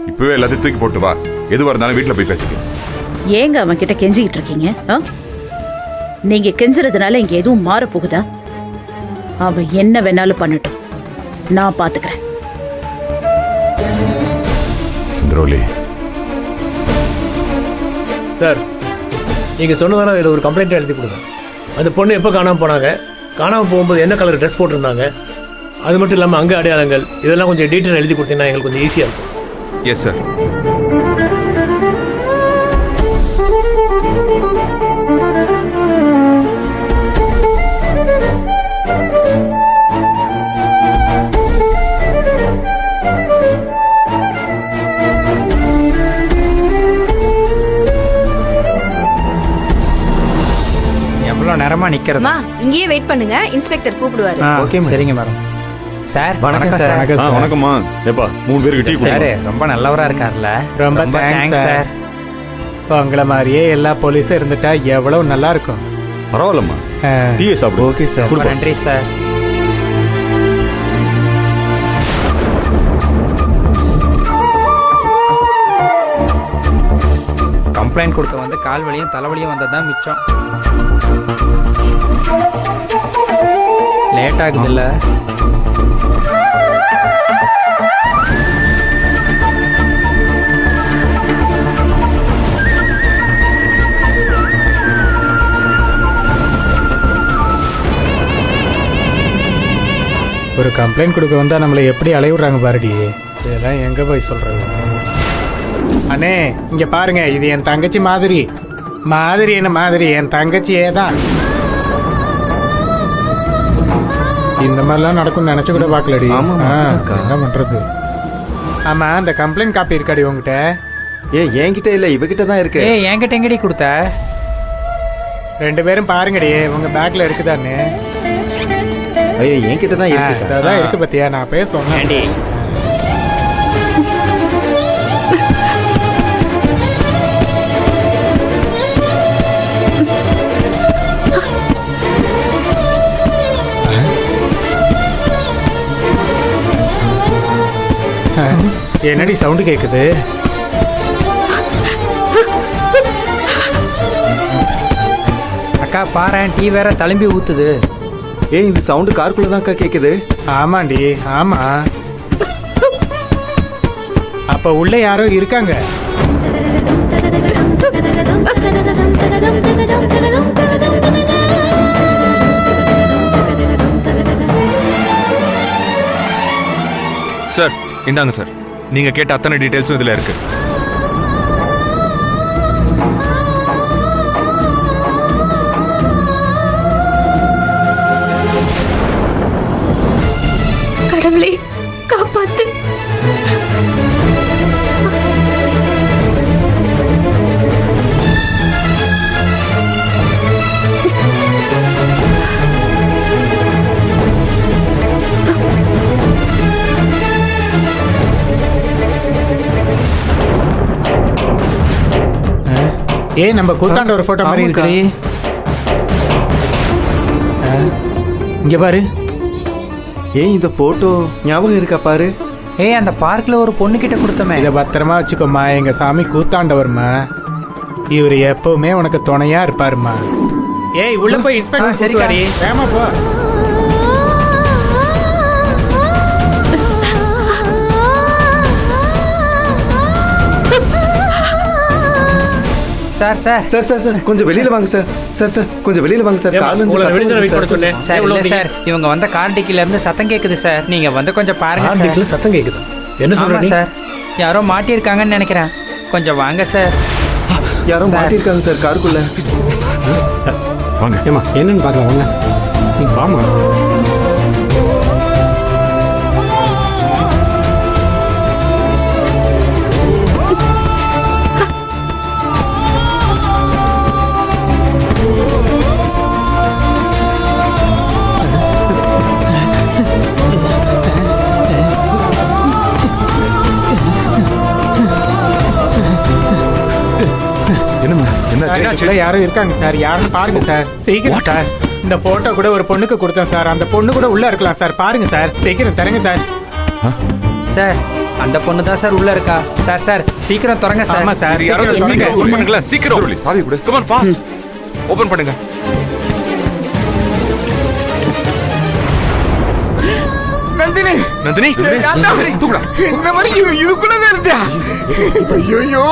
இப்பவே எல்லாத்தையும் தூக்கி போட்டு வா. எதுவா இருந்தாலும் வீட்டுல போய் பேசிக்கலாம். ஏங்க அவன் கிட்ட கெஞ்சிக்கிட்டு இருக்கீங்க? நீங்க கெஞ்சுறதுனால இங்க எதுவும் மாற போகுதா? அவன் என்ன வேணாலும் பண்ணட்டும், நான் பாத்துக்கிறேன். சுந்தரவல்லி சார், நீங்கள் சொன்னதான இதில் ஒரு கம்ப்ளைண்ட் எழுதி கொடுங்க. அந்த பொண்ணு எப்போ காணாமல் போனாங்க, காணாமல் போகும்போது என்ன கலர் ட்ரெஸ் போட்டிருந்தாங்க, அது மட்டும் இல்லாமல் அங்கே அடையாளங்கள், இதெல்லாம் கொஞ்சம் டீட்டெயில் எழுதி கொடுத்தீங்கன்னா எங்களுக்கு கொஞ்சம் ஈஸியாக இருக்கும். Yes sir. நேரமா நிக்கிறதா? இங்கேயே வெயிட் பண்ணுங்க, இன்ஸ்பெக்டர் கூப்பிடுவாரு. ஓகே சரிங்க மேடம். சார் வணக்கம் சார். வணக்கம்மா. ஏப்பா 3 பேருக்கு டீ சார் ரொம்ப நல்லவரா இருக்கார்ல. ரொம்ப தேங்க்ஸ் சார். உங்களை மாதிரியே எல்லா போலீஸும் இருந்துட்டா எவ்வளவு நல்லா இருக்கும். பரவாயில்லம்மா, டீ சாப்பிடு. Okay sir. ரொம்ப நன்றி சார். கம்ப்ளைண்ட் கொடுக்க வந்து கால் வலியும் தலைவலியும் வந்ததுதான் மிச்சம். லேட் ஆகுதுல்ல? ஒரு கம்ப்ளைண்ட் கொடுக்க வந்தா நம்மளை எப்படி அலைவிடுறாங்க பாருடி. இதெல்லாம் எங்க போய் சொல்றது? அண்ணே இங்க பாருங்க, இது என் தங்கச்சி மாதிரி. மாதிரி என்ன மாதிரி, என் தங்கச்சியே தான். இந்த மாதிரிலாம் நடக்கும்னு நினைச்சு கூட பார்க்கலடி. என்ன பண்றது? ஆமா, அந்த கம்ப்ளைண்ட் காப்பி இருக்காடி உங்ககிட்ட? என்கிட்ட இல்ல, இவகிட்ட தான் இருக்கு. என்கிட்ட எங்கடி கொடுத்த? 2 பேரும் பாருங்கடி, உங்க பேக்ல இருக்குதான்னு. ஐயோ, என்கிட்ட தான் இருக்கு. அதான் இருக்கு பத்தியா, நான் போய் சொன்னேன். என்னடி சவுண்டு கேக்குது? அக்கா பாரு, டீ வேற தழும்பி ஊத்துது. இந்த சவுண்டு காருக்குள்ள தான் கேக்குது. ஆமாண்டி, ஆமா. அப்ப உள்ள யாரோ இருக்காங்க. சார் இந்தாங்க சார், நீங்க கேட்ட அத்தனை டீடைல்ஸும் இதுல இருக்கு. கடவுளே காப்பாத்து. நம்ம கூத்தாண்ட ஒரு போட்டோ மாதிரி இருக்கு. இங்க பாரு. இந்த போட்டோ ஞாபகம் இருக்கா பாரு. அந்த பார்க்ல ஒரு பொண்ணு கிட்ட கொடுத்தமே. இதை பத்திரமா வச்சுக்கோமா, எங்க சாமி கூத்தாண்டவர்மா. இவர் எப்பவுமே உனக்கு துணையா இருப்பாருமா. உள்ள போய் இன்ஸ்பெக்டர் சரிக்காரி வேமா போ. Sir sir sir sir sir கொஞ்சம் வெளியில வாங்க சார். சார் சார் கொஞ்சம் வெளியில வாங்க சார். சார் இல்ல சார், இவங்க வந்த கார் டிக்கில இருந்து சத்தம் கேக்குது சார். நீங்க வந்து கொஞ்சம் பாருங்க சார். சத்தம் கேக்குது. என்ன சொல்றீங்க சார்? யாரோ மாட்டி இருக்காங்கன்னு நினைக்கிறேன். கொஞ்சம் வாங்க சார். யாரோ மாட்டி இருக்காங்க சார் காருக்குள்ள. வாங்க. ஏமா என்னன்னு பார்க்கலாம் வாங்க. வாமா. யாரும் இருக்காங்க சார், யாருன்னு பாருங்க சார். சீக்கிரம் சார். இந்த போட்டோ கூட ஒரு பொண்ணுக்கு கொடுத்தேன் சார். அந்த பொண்ணு கூட உள்ள இருக்கலாம் சார். பாருங்க சார், சீக்கிரம் தரங்க சார். சார் அந்த பொண்ணு தான் சார் உள்ள இருக்கா. சார் சார் சீக்கிரம் திறங்க சார். ஆமா சார் யாராவது சீக்கிரம் சீக்கிரம் வாங்க. ஓபன் பண்ணுங்களா சீக்கிரம். முரளி, சாவி கொடு. Come on fast. ஓபன் பண்ணுங்க. நந்தினி நந்தினி தூக்குடா. இந்த மாதிரி இதுக்குள்ளவே இருந்தியா? ஐயோ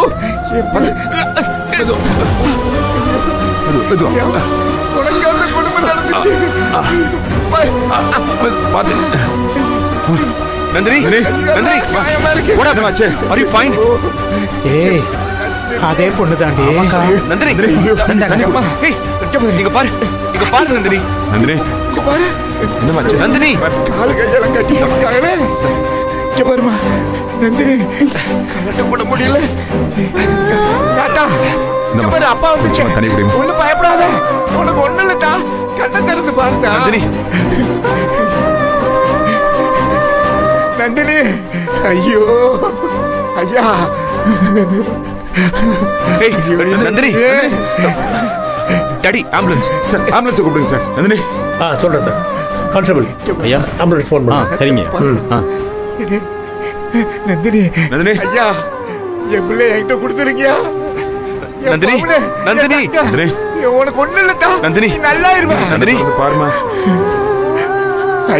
உனக்கு அந்த குடும்பம் நடந்துச்சு. பாத்து. நந்தினி நந்தினி பயமா இருக்கு. what happened ஆச்சு? are you fine? ஏய் அதே பொண்ணு தாண்டி. நந்தினி இந்தாங்க. ஏய் இங்க பாரு இங்க பாரு நந்தினி. நந்தினி இங்க பாரு, என்னமாச்சு? நந்தினி காலு கையெல்லாம் கட்டி இருக்காங்களே. இங்க பாருமா நந்தினி, கலட்ட கூட முடியல. தாத்தா இங்க பாரு, அப்பா வந்துச்சு. கொஞ்சமா தண்ணி குடிமா. ஒண்ணும் பயப்படாத, உனக்கு ஒண்ணு இல்லட்டா. கண்ணை திறந்து பாருங்க நந்தினி நந்தினி. ஐயோ ஐயா. ஏய் Nandini daddy ambulance. Sir ambulance கூப்பிடுங்க சார். நந்தினி சொல்கிறேன் சார். கான்ஸ்டபிள் ஐயா ஆம்புலன்ஸ் ஃபோன் பண்ணுங்க. சரிங்க. நந்தினி நந்தினி. ஐயா, என் பிள்ளை என்கிட்ட கொடுத்துருக்கியா? நந்தினி, நந்தினி. நந்தினி. உனக்கு ஒண்ணு இல்லட்டா. நந்தினி. நீ நல்லா இருப்ப. நந்தினி வந்து பாருமா.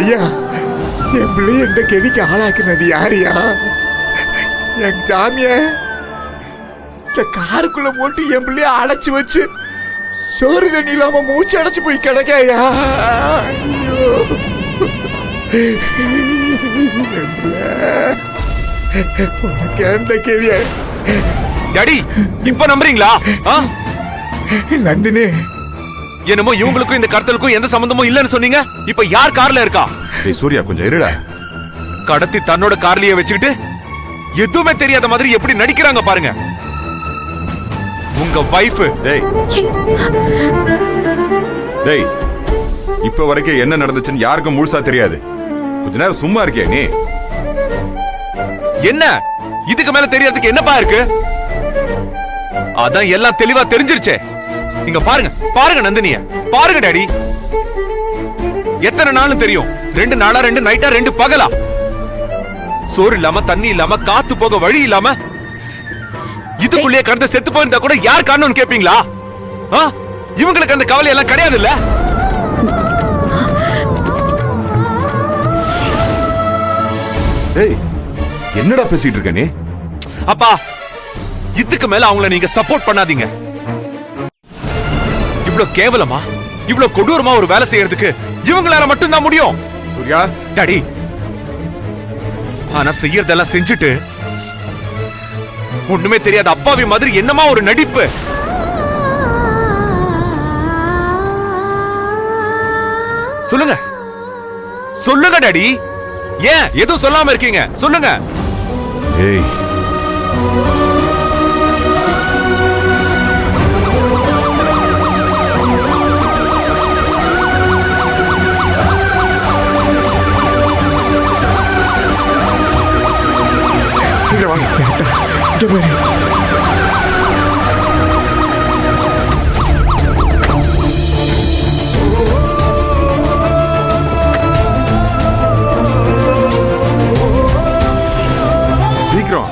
ஐயா, என் பிள்ளைய இந்த கெதிக்கு ஆளாக்குனது யாரையா? என் சாமிய இந்த காருக்குள்ள போட்டு என் பிள்ளைய அடைச்சு வச்சு சோறு தண்ணி இல்லாம மூச்சு அடைச்சு போய் கிடக்கையா? உனக்கு எந்த கெதிய? டாடி இப்ப நம்புறீங்களா? நந்தினி, என்னமோ இவங்களுக்கும் இந்த கடத்தலுக்கும் எந்த சம்பந்தமும் இல்லன்னு சொன்னீங்க. இப்ப யார் கார்ல இருக்கா? டேய் சூர்யா கொஞ்சம் இருடா. கடத்தி தன்னோட கார்லயே வச்சுக்கிட்டு எதுவுமே தெரியாத மாதிரி எப்படி நடிக்கிறாங்க பாருங்க. உங்க வைஃப் டேய் டேய் இப்ப வரைக்கும் என்ன நடந்துச்சுன்னு யாருக்கும் முழுசா தெரியாது. கொஞ்ச நேரம் சும்மா இருக்கியா நீ? என்ன இதுக்கு மேல தெரியறதுக்கு என்னப்பா இருக்கு? அதான் எல்லாம் தெளிவா தெரிஞ்சிருச்சே. இங்க பாருங்க பாருங்க நந்தினிய பாருங்க டாடி. எத்தனை நாளும் தெரியும்? 2 நாளா 2 நைட்டா 2 பகலா? சோறு இல்லாம தண்ணி இல்லாம காத்து போக வழி இல்லாம இதுக்குள்ளேயே கடந்து செத்து போயிருந்தா கூட யார் காரணம்னு கேப்பீங்களா? இவங்களுக்கு அந்த கவலை எல்லாம் கிடையாது இல்ல? டேய் என்னடா பேசிட்டு இருக்க நீ? அப்பா இதுக்கு மேல அவங்கள நீங்க சப்போர்ட் பண்ணாதீங்க. இவ்ளோ கேவலமா இவ்ளோ கொடூரமா ஒரு வேலை செய்யறதுக்கு இவங்களால மட்டும்தான் முடியும். சூர்யா டாடி ஆனா செய்யறதெல்லாம் செஞ்சுட்டு ஒண்ணுமே தெரியாத அப்பாவி மாதிரி என்னமா ஒரு நடிப்பு. சொல்லுங்க சொல்லுங்க டாடி, ஏன் எதுவும் சொல்லாம இருக்கீங்க? சொல்லுங்க. ஏய் சீக்கிரம் வாங்க. இங்க பாரு. சீக்கிரம்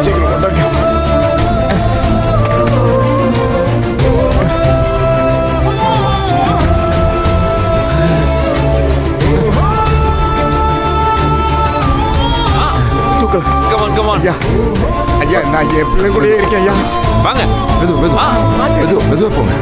சீக்கிரம் கொண்டாங்க. Come on, come on. ஐயா ஐயா, நான் என் பிள்ளை கூடயே இருக்கேன் ஐயா. வாங்க. மெதுவா போங்க.